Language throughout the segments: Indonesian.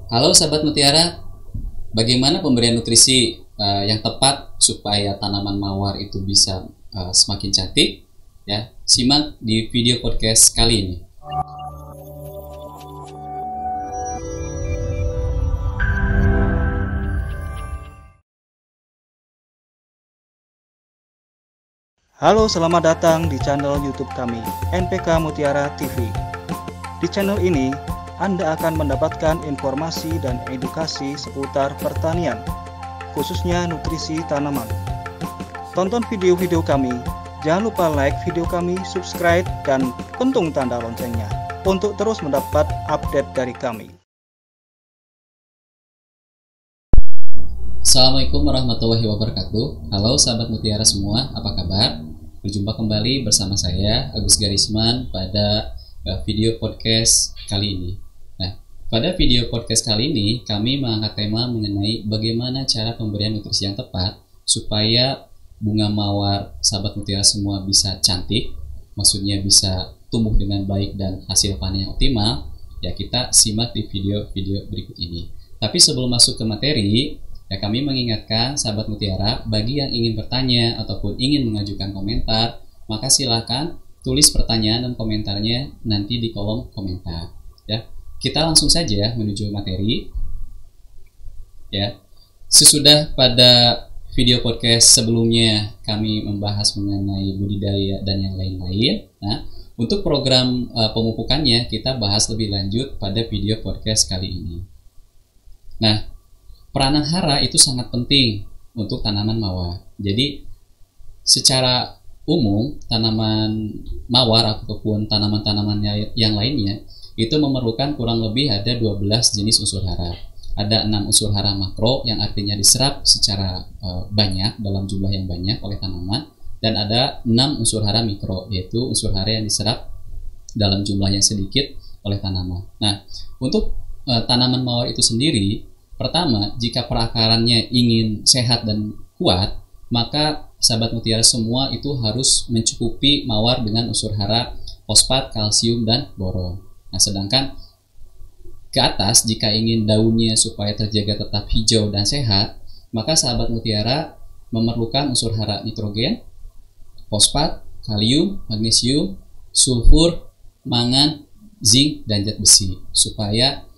Halo sahabat Mutiara, bagaimana pemberian nutrisi yang tepat supaya tanaman mawar itu bisa semakin cantik? Ya, simak di video podcast kali ini. Halo, selamat datang di channel YouTube kami, NPK Mutiara TV. Di channel ini, Anda akan mendapatkan informasi dan edukasi seputar pertanian, khususnya nutrisi tanaman. Tonton video-video kami, jangan lupa like video kami, subscribe, dan pentung tanda loncengnya untuk terus mendapat update dari kami. Assalamualaikum warahmatullahi wabarakatuh. Halo sahabat Mutiara semua, apa kabar? Berjumpa kembali bersama saya Agus Garisman pada video podcast kali ini. Nah, pada video podcast kali ini kami mengangkat tema mengenai bagaimana cara pemberian nutrisi yang tepat supaya bunga mawar sahabat Mutiara semua bisa cantik, maksudnya bisa tumbuh dengan baik dan hasil panen yang optimal. Ya, kita simak di video-video berikut ini. Tapi sebelum masuk ke materi, ya, kami mengingatkan sahabat Mutiara, bagi yang ingin bertanya ataupun ingin mengajukan komentar, maka silakan tulis pertanyaan dan komentarnya nanti di kolom komentar. Ya, kita langsung saja menuju materi. Ya, sesudah pada video podcast sebelumnya kami membahas mengenai budidaya dan yang lain-lain. Nah, untuk program pemupukannya kita bahas lebih lanjut pada video podcast kali ini. Nah, peranan hara itu sangat penting untuk tanaman mawar. Jadi secara umum tanaman mawar ataupun tanaman-tanaman yang lainnya itu memerlukan kurang lebih ada 12 jenis unsur hara. Ada 6 unsur hara makro yang artinya diserap secara banyak dalam jumlah yang banyak oleh tanaman, dan ada 6 unsur hara mikro, yaitu unsur hara yang diserap dalam jumlah yang sedikit oleh tanaman. Nah, untuk tanaman mawar itu sendiri, pertama, jika perakarannya ingin sehat dan kuat, maka sahabat Mutiara semua itu harus mencukupi mawar dengan unsur hara fosfat, kalsium, dan boron. Nah, sedangkan ke atas, jika ingin daunnya supaya terjaga tetap hijau dan sehat, maka sahabat Mutiara memerlukan unsur hara nitrogen, fosfat, kalium, magnesium, sulfur, mangan, zinc, dan zat besi, supaya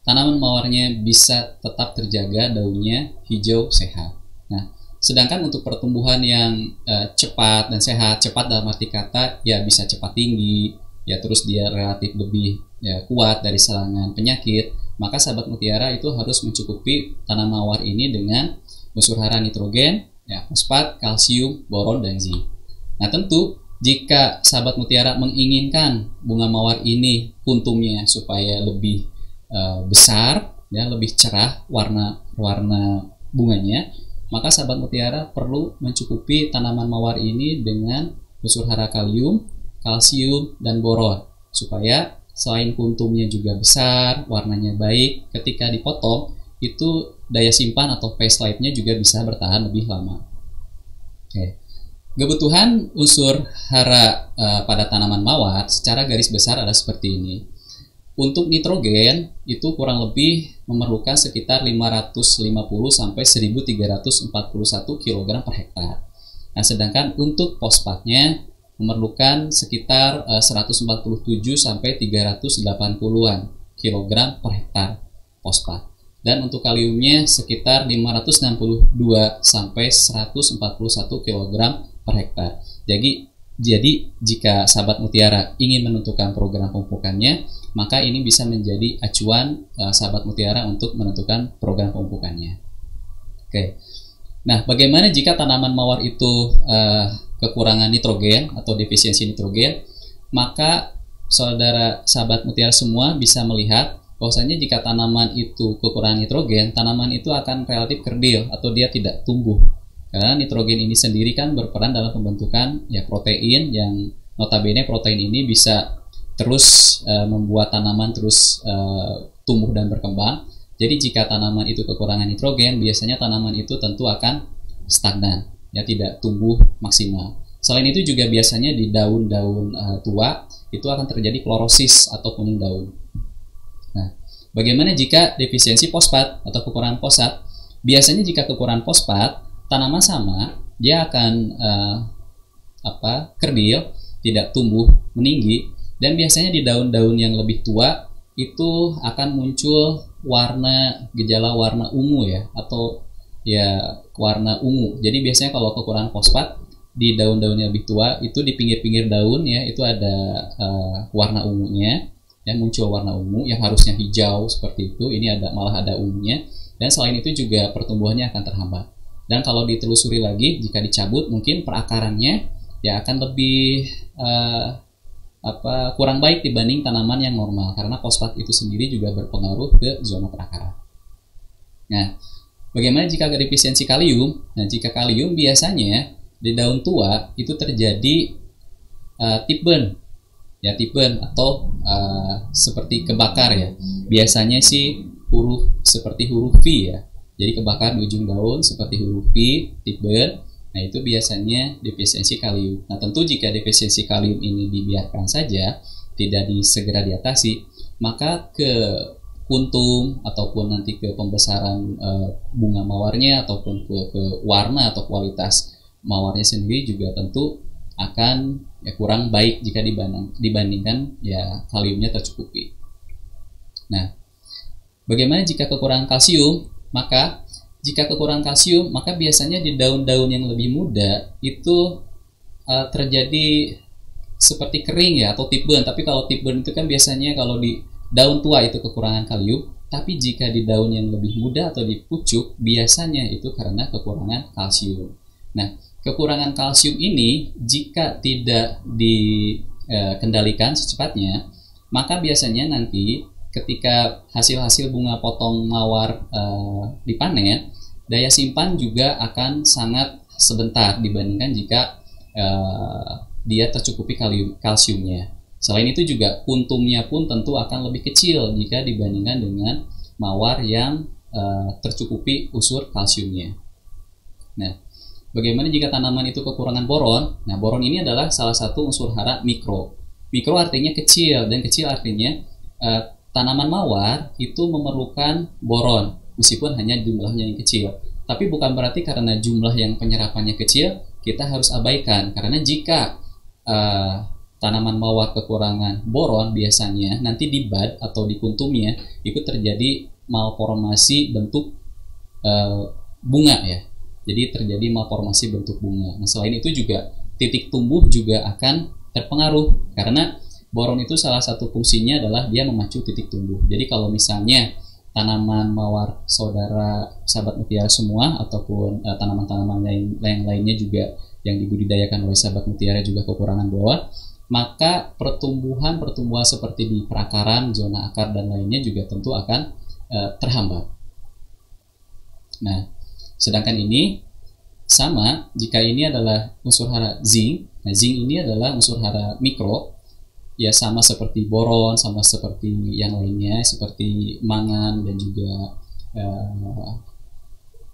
tanaman mawarnya bisa tetap terjaga daunnya hijau sehat. Nah, sedangkan untuk pertumbuhan yang cepat dan sehat, cepat dalam arti kata ya bisa cepat tinggi, ya terus dia relatif lebih kuat dari serangan penyakit, maka sahabat Mutiara itu harus mencukupi tanaman mawar ini dengan unsur hara nitrogen, ya, fosfat, kalsium, boron, dan zinc. Nah, tentu jika sahabat Mutiara menginginkan bunga mawar ini kuntumnya supaya lebih besar, ya, lebih cerah warna bunganya, maka sahabat Mutiara perlu mencukupi tanaman mawar ini dengan unsur hara kalium, kalsium, dan boron, supaya selain kuntumnya juga besar, warnanya baik, ketika dipotong itu daya simpan atau face life-nya juga bisa bertahan lebih lama. Oke. Kebutuhan unsur hara pada tanaman mawar secara garis besar ada seperti ini. Untuk nitrogen itu kurang lebih memerlukan sekitar 550 sampai 1341 kg per hektar. Nah, sedangkan untuk fosfatnya memerlukan sekitar 147 sampai 380-an kg per hektar fosfat. Dan untuk kaliumnya sekitar 562 sampai 141 kg per hektar. Jadi jika sahabat Mutiara ingin menentukan program pemupukannya, maka ini bisa menjadi acuan sahabat Mutiara untuk menentukan program pemupukannya. Oke. Nah, bagaimana jika tanaman mawar itu kekurangan nitrogen atau defisiensi nitrogen? Maka saudara sahabat Mutiara semua bisa melihat bahwasanya jika tanaman itu kekurangan nitrogen, tanaman itu akan relatif kerdil atau dia tidak tumbuh. Karena nitrogen ini sendiri kan berperan dalam pembentukan ya protein, yang notabene protein ini bisa terus membuat tanaman terus tumbuh dan berkembang. Jadi jika tanaman itu kekurangan nitrogen, biasanya tanaman itu tentu akan stagnan, ya, tidak tumbuh maksimal. Selain itu juga biasanya di daun-daun tua itu akan terjadi klorosis atau kuning daun. Nah, bagaimana jika defisiensi fosfat atau kekurangan fosfat? Biasanya jika kekurangan fosfat, tanaman sama, dia akan kerdil, tidak tumbuh meninggi, dan biasanya di daun-daun yang lebih tua itu akan muncul gejala warna ungu ya, atau ya warna ungu. Jadi biasanya kalau kekurangan fosfat di daun-daun yang lebih tua itu di pinggir-pinggir daun ya, itu ada warna ungunya, dan muncul warna ungu yang harusnya hijau seperti itu, ini malah ada ungunya. Dan selain itu juga pertumbuhannya akan terhambat. Dan kalau ditelusuri lagi, jika dicabut mungkin perakarannya ya akan lebih kurang baik dibanding tanaman yang normal, karena fosfat itu sendiri juga berpengaruh ke zona perakaran. Nah, bagaimana jika defisiensi kalium? Nah, jika kalium biasanya di daun tua itu terjadi tip burn atau seperti kebakar ya. Biasanya sih seperti huruf V ya. Jadi kebakar di ujung daun seperti huruf V, tip burn. Nah, itu biasanya defisiensi kalium. Nah, tentu jika defisiensi kalium ini dibiarkan saja, tidak segera diatasi, maka ke kuntum ataupun nanti ke pembesaran bunga mawarnya ataupun ke warna atau kualitas mawarnya sendiri juga tentu akan ya kurang baik jika dibandingkan ya kaliumnya tercukupi. Nah, bagaimana jika kekurangan kalsium? Maka jika kekurangan kalsium, maka biasanya di daun-daun yang lebih muda itu terjadi seperti kering ya, atau tip burn. Tapi kalau tip burn itu kan biasanya kalau di daun tua itu kekurangan kalium, tapi jika di daun yang lebih muda atau di pucuk, biasanya itu karena kekurangan kalsium. Nah, kekurangan kalsium ini jika tidak dikendalikan secepatnya, maka biasanya nanti ketika hasil-hasil bunga potong mawar dipanen, daya simpan juga akan sangat sebentar dibandingkan jika dia tercukupi kalsiumnya. Selain itu juga kuntumnya pun tentu akan lebih kecil jika dibandingkan dengan mawar yang tercukupi unsur kalsiumnya. Nah, bagaimana jika tanaman itu kekurangan boron? Nah, boron ini adalah salah satu unsur hara mikro. Mikro artinya kecil, dan kecil artinya tanaman mawar itu memerlukan boron, meskipun hanya jumlahnya yang kecil. Tapi bukan berarti karena jumlah yang penyerapannya kecil, kita harus abaikan. Karena jika tanaman mawar kekurangan boron, biasanya nanti di bud atau di kuntumnya itu terjadi malformasi bentuk bunga ya. Jadi terjadi malformasi bentuk bunga. Nah, selain itu juga titik tumbuh juga akan terpengaruh, karena boron itu salah satu fungsinya adalah dia memacu titik tumbuh. Jadi kalau misalnya tanaman mawar sahabat mutiara semua ataupun tanaman-tanaman lainnya juga yang dibudidayakan oleh sahabat mutiara juga kekurangan boron, maka pertumbuhan seperti di perakaran, zona akar dan lainnya juga tentu akan terhambat. Nah, sedangkan ini sama jika ini adalah unsur hara zinc. Nah, zinc ini adalah unsur hara mikro. Ya, sama seperti boron, sama seperti yang lainnya, seperti mangan dan juga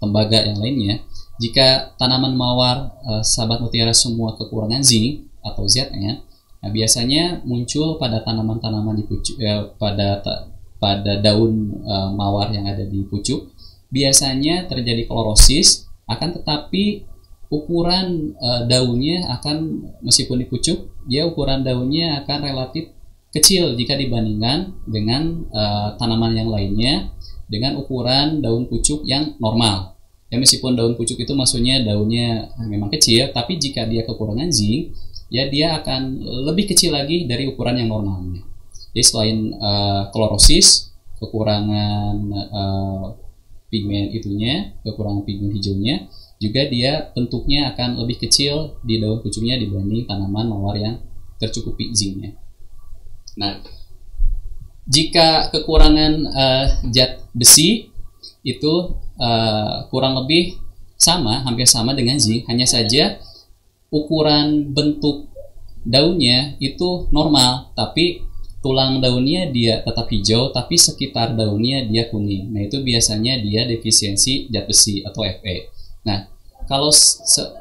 tembaga yang lainnya. Jika tanaman mawar sahabat mutiara semua kekurangan zinc atau Z-nya, nah biasanya muncul pada tanaman-tanaman di pucuk, pada daun mawar yang ada di pucuk. Biasanya terjadi klorosis, akan tetapi ukuran daunnya akan, meskipun di pucuk, dia ukuran daunnya akan relatif kecil jika dibandingkan dengan tanaman yang lainnya dengan ukuran daun pucuk yang normal. Ya, meskipun daun pucuk itu maksudnya daunnya memang kecil, tapi jika dia kekurangan zinc, ya dia akan lebih kecil lagi dari ukuran yang normalnya. Jadi selain klorosis, kekurangan pigmen kekurangan pigmen hijaunya, juga dia bentuknya akan lebih kecil di daun pucuknya dibanding tanaman mawar yang tercukupi zincnya. Nah, jika kekurangan zat besi itu kurang lebih hampir sama dengan zinc, hanya saja ukuran bentuk daunnya itu normal, tapi tulang daunnya dia tetap hijau, tapi sekitar daunnya dia kuning. Nah, itu biasanya dia defisiensi zat besi atau Fe. Nah, kalau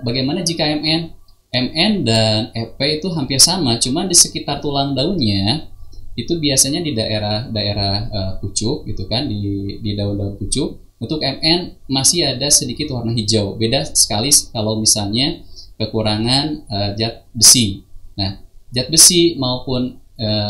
bagaimana jika Mn dan Fe itu hampir sama, cuma di sekitar tulang daunnya itu biasanya di daerah-daerah pucuk gitu kan, di daun-daun pucuk. Untuk MN masih ada sedikit warna hijau. Beda sekali kalau misalnya kekurangan zat besi. Nah, zat besi maupun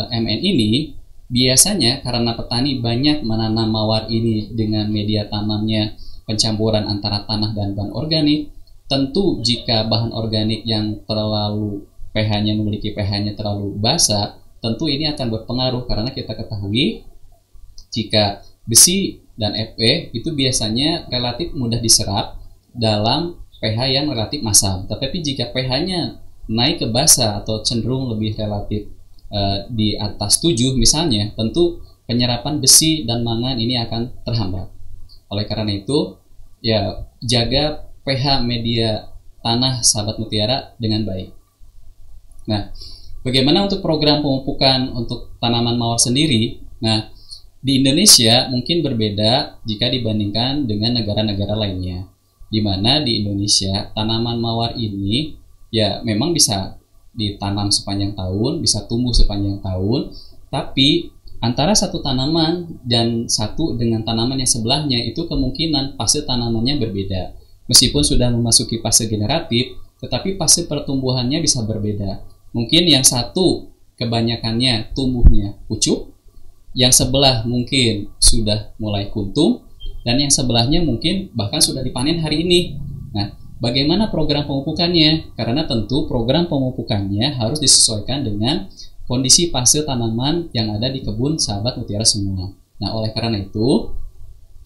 MN ini biasanya karena petani banyak menanam mawar ini dengan media tanamnya pencampuran antara tanah dan bahan organik. Tentu jika bahan organik yang terlalu pH-nya memiliki pH-nya terlalu basa, tentu ini akan berpengaruh karena kita ketahui jika besi dan Fe itu biasanya relatif mudah diserap dalam pH yang relatif masam. Tetapi jika pH-nya naik ke basa atau cenderung lebih relatif di atas 7 misalnya, tentu penyerapan besi dan mangan ini akan terhambat. Oleh karena itu, ya jaga pH media tanah sahabat mutiara dengan baik. Nah, bagaimana untuk program pemupukan untuk tanaman mawar sendiri? Nah, di Indonesia mungkin berbeda jika dibandingkan dengan negara-negara lainnya. Di mana di Indonesia tanaman mawar ini ya memang bisa ditanam sepanjang tahun, bisa tumbuh sepanjang tahun, tapi antara satu tanaman dan satu dengan tanaman yang sebelahnya itu kemungkinan fase tanamannya berbeda. Meskipun sudah memasuki fase generatif, tetapi fase pertumbuhannya bisa berbeda. Mungkin yang satu kebanyakannya tumbuhnya pucuk, yang sebelah mungkin sudah mulai kuntum, dan yang sebelahnya mungkin bahkan sudah dipanen hari ini. Nah, bagaimana program pemupukannya? Karena tentu program pemupukannya harus disesuaikan dengan kondisi fase tanaman yang ada di kebun sahabat mutiara semua. Nah, oleh karena itu,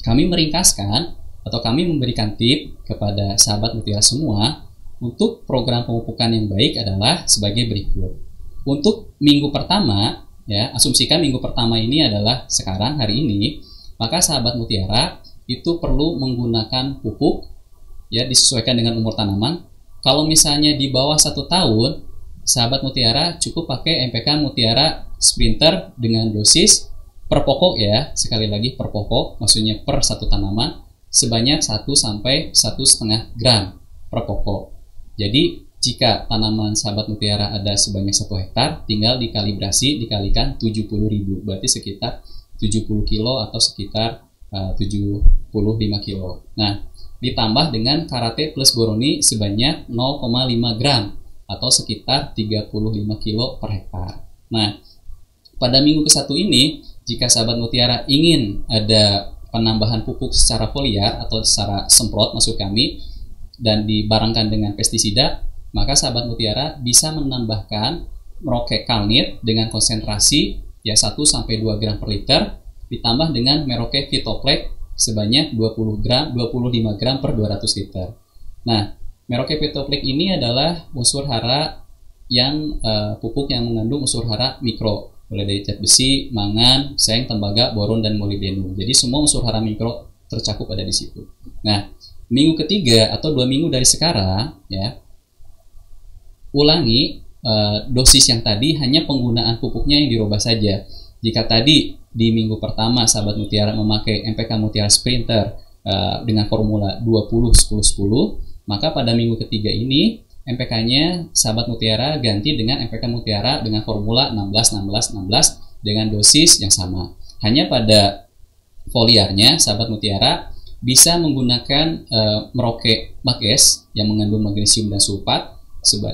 kami meringkaskan atau kami memberikan tip kepada sahabat mutiara semua untuk program pemupukan yang baik adalah sebagai berikut. Untuk minggu pertama, ya, asumsikan minggu pertama ini adalah sekarang hari ini, maka sahabat mutiara itu perlu menggunakan pupuk ya disesuaikan dengan umur tanaman. Kalau misalnya di bawah 1 tahun, sahabat mutiara cukup pakai NPK Mutiara Sprinter dengan dosis per pokok ya, sekali lagi per pokok, maksudnya per satu tanaman sebanyak 1 sampai 1,5 gram per pokok. Jadi jika tanaman sahabat mutiara ada sebanyak 1 hektar, tinggal dikalibrasi dikalikan 70.000, berarti sekitar 70 kilo atau sekitar 75 kilo. Nah, ditambah dengan karate plus boroni sebanyak 0,5 gram atau sekitar 35 kilo per hektar. Nah, pada minggu ke-1 ini, jika sahabat mutiara ingin ada penambahan pupuk secara foliar atau secara semprot maksud kami dan dibarengkan dengan pestisida, maka sahabat mutiara bisa menambahkan Merauke Kalnit dengan konsentrasi ya 1-2 gram per liter ditambah dengan Merauke Vitoplex sebanyak 25 gram per 200 liter. Nah, Merauke Vitoplex ini adalah unsur hara yang pupuk yang mengandung unsur hara mikro, mulai dari zat besi, mangan, seng, tembaga, boron, dan molibdenum. Jadi semua unsur hara mikro tercakup ada di situ. Nah, minggu ketiga atau 2 minggu dari sekarang, ya, ulangi dosis yang tadi, hanya penggunaan pupuknya yang dirubah saja. Jika tadi di minggu pertama sahabat mutiara memakai NPK Mutiara Sprinter dengan formula 20-10-10, maka pada minggu ketiga ini NPK-nya sahabat mutiara ganti dengan NPK Mutiara dengan formula 16-16-16 dengan dosis yang sama. Hanya pada foliarnya sahabat mutiara bisa menggunakan Merauke Mages yang mengandung magnesium dan sulfat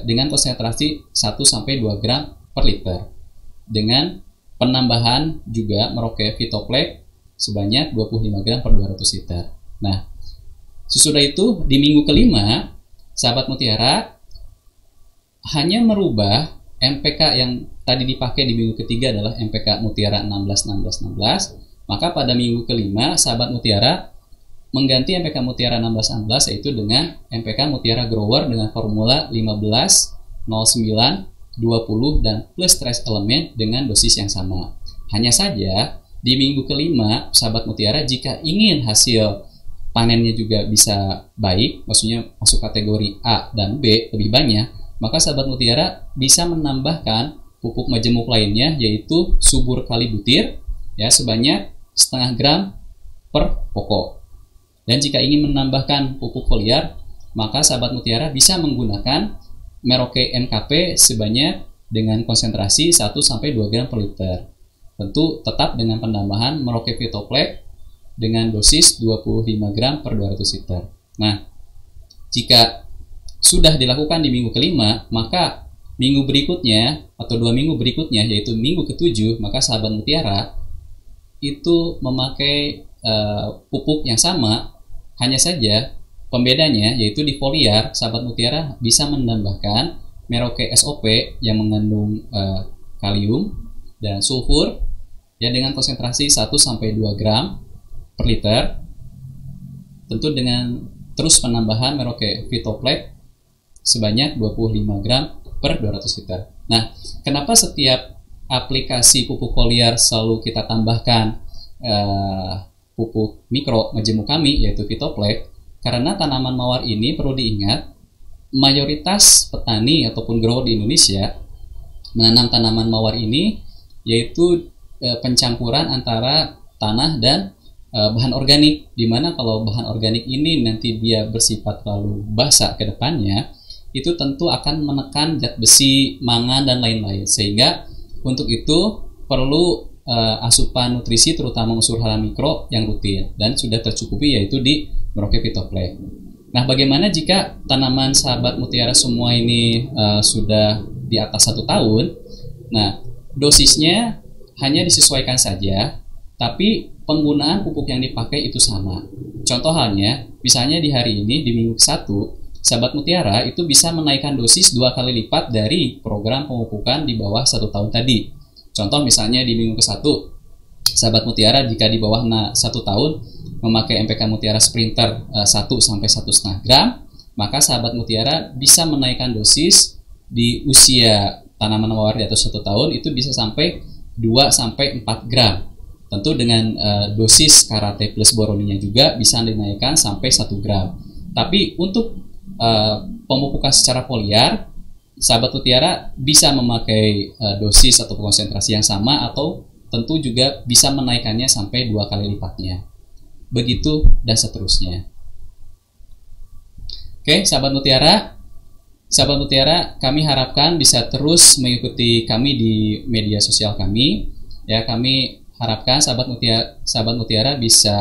dengan konsentrasi 1-2 gram per liter. Dengan penambahan juga Merauke Vitoplex sebanyak 25 gram per 200 liter. Nah, sesudah itu di minggu kelima sahabat mutiara hanya merubah NPK yang tadi dipakai di minggu ketiga adalah NPK Mutiara 16-16-16. Maka pada minggu kelima sahabat mutiara mengganti NPK Mutiara 16-16 yaitu dengan NPK Mutiara Grower dengan formula 15-09-20 dan plus trace element dengan dosis yang sama. Hanya saja di minggu kelima sahabat mutiara jika ingin hasil panennya juga bisa baik, maksudnya masuk kategori A dan B lebih banyak, maka sahabat mutiara bisa menambahkan pupuk majemuk lainnya yaitu subur kalibutir ya sebanyak 0,5 gram per pokok. Dan jika ingin menambahkan pupuk foliar, maka sahabat mutiara bisa menggunakan Merauke NKP sebanyak dengan konsentrasi 1-2 gram per liter. tentu tetap dengan penambahan Merauke Vitoplex dengan dosis 25 gram per 200 liter. Nah, jika sudah dilakukan di minggu kelima, maka minggu berikutnya atau 2 minggu berikutnya, yaitu minggu ke-7, maka sahabat mutiara itu memakai pupuk yang sama, hanya saja pembedanya yaitu di foliar sahabat mutiara bisa menambahkan Merauke SOP yang mengandung kalium dan sulfur ya dengan konsentrasi 1-2 gram per liter, tentu dengan terus penambahan Merauke Vitoplex sebanyak 25 gram per 200 liter. Nah, kenapa setiap aplikasi pupuk foliar selalu kita tambahkan pupuk mikro majemuk kami yaitu Vitoplex? Karena tanaman mawar ini perlu diingat, mayoritas petani ataupun grower di Indonesia menanam tanaman mawar ini yaitu pencampuran antara tanah dan bahan organik, dimana kalau bahan organik ini nanti dia bersifat terlalu basah ke depannya, itu tentu akan menekan zat besi, mangan, dan lain-lain, sehingga untuk itu perlu asupan nutrisi terutama unsur hara mikro yang rutin dan sudah tercukupi yaitu di Merauke Vitoplex. Nah, bagaimana jika tanaman sahabat mutiara semua ini sudah di atas 1 tahun? Nah, dosisnya hanya disesuaikan saja, tapi penggunaan pupuk yang dipakai itu sama. Contoh halnya, misalnya di hari ini di minggu ke-1, sahabat mutiara itu bisa menaikkan dosis 2 kali lipat dari program pemupukan di bawah 1 tahun tadi. Contoh misalnya di minggu ke-1, sahabat mutiara jika di bawah 1 tahun memakai MPK Mutiara Sprinter 1-1,5 gram, maka sahabat mutiara bisa menaikkan dosis di usia tanaman mawar di atas 1 tahun itu bisa sampai 2-4 gram. Tentu dengan dosis karate plus boroninya juga bisa dinaikkan sampai 1 gram. Tapi untuk pemupukan secara foliar, sahabat mutiara bisa memakai dosis atau konsentrasi yang sama atau tentu juga bisa menaikkannya sampai 2 kali lipatnya. Begitu dan seterusnya. Oke, sahabat mutiara, kami harapkan bisa terus mengikuti kami di media sosial kami. Ya, kami harapkan sahabat mutiara bisa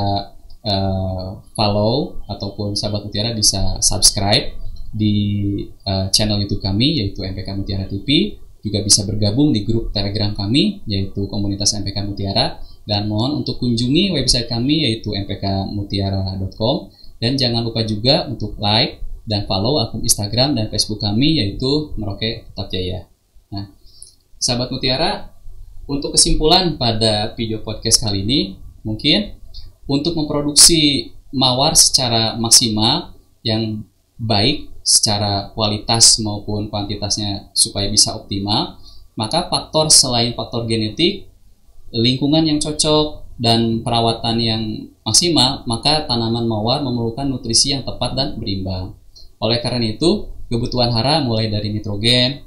follow ataupun sahabat mutiara bisa subscribe di channel YouTube kami yaitu MPK Mutiara TV, juga bisa bergabung di grup Telegram kami yaitu komunitas MPK Mutiara, dan mohon untuk kunjungi website kami yaitu mpkmutiara.com, dan jangan lupa juga untuk like dan follow akun Instagram dan Facebook kami yaitu Merauke Tetap Jaya. Nah, sahabat mutiara, untuk kesimpulan pada video podcast kali ini, mungkin untuk memproduksi mawar secara maksimal yang baik secara kualitas maupun kuantitasnya supaya bisa optimal, maka faktor selain faktor genetik, lingkungan yang cocok, dan perawatan yang maksimal, maka tanaman mawar memerlukan nutrisi yang tepat dan berimbang. Oleh karena itu, kebutuhan hara mulai dari nitrogen,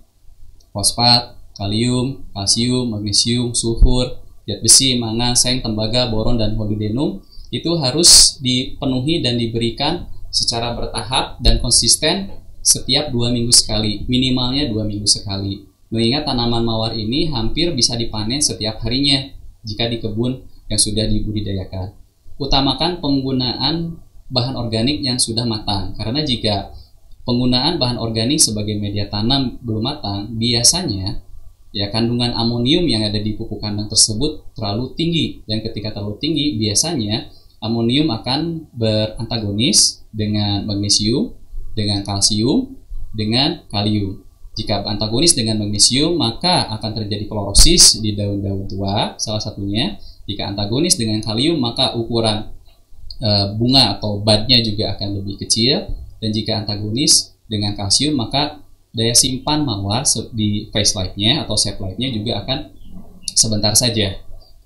fosfat, kalium, kalsium, magnesium, sulfur, zat besi, mangan, seng, tembaga, boron, dan molybdenum itu harus dipenuhi dan diberikan secara bertahap dan konsisten setiap 2 minggu sekali, minimalnya 2 minggu sekali. Mengingat tanaman mawar ini hampir bisa dipanen setiap harinya jika di kebun yang sudah dibudidayakan. Utamakan penggunaan bahan organik yang sudah matang, karena jika penggunaan bahan organik sebagai media tanam belum matang, biasanya ya kandungan amonium yang ada di pupuk kandang tersebut terlalu tinggi, dan ketika terlalu tinggi biasanya amonium akan berantagonis dengan magnesium, dengan kalsium, dengan kalium. Jika antagonis dengan magnesium, maka akan terjadi klorosis di daun-daun tua, salah satunya. Jika antagonis dengan kalium, maka ukuran bunga atau budnya juga akan lebih kecil. Dan jika antagonis dengan kalsium, maka daya simpan mawar di phase life-nya atau shelf life-nya juga akan sebentar saja.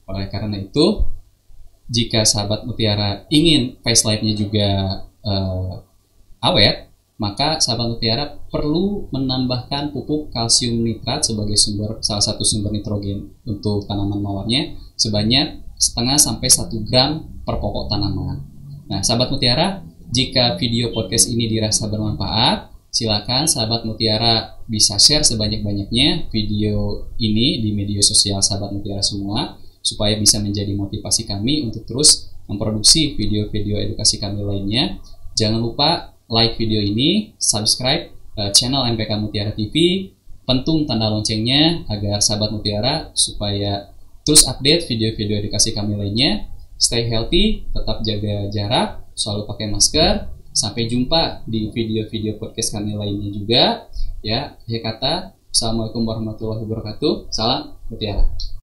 Oleh karena itu, jika sahabat mutiara ingin phase life-nya juga awet, maka sahabat mutiara perlu menambahkan pupuk kalsium nitrat sebagai salah satu sumber nitrogen untuk tanaman mawarnya sebanyak 0,5-1 gram per pokok tanaman. Nah, sahabat mutiara, jika video podcast ini dirasa bermanfaat, silakan sahabat mutiara bisa share sebanyak-banyaknya video ini di media sosial sahabat mutiara semua, supaya bisa menjadi motivasi kami untuk terus memproduksi video-video edukasi kami lainnya. Jangan lupa like video ini, subscribe channel MPK Mutiara TV, pentung tanda loncengnya agar sahabat Mutiara supaya terus update video-video edukasi kami lainnya. Stay healthy, tetap jaga jarak, selalu pakai masker. Sampai jumpa di video-video podcast kami lainnya juga. Ya, akhir kata, Assalamualaikum warahmatullahi wabarakatuh. Salam Mutiara.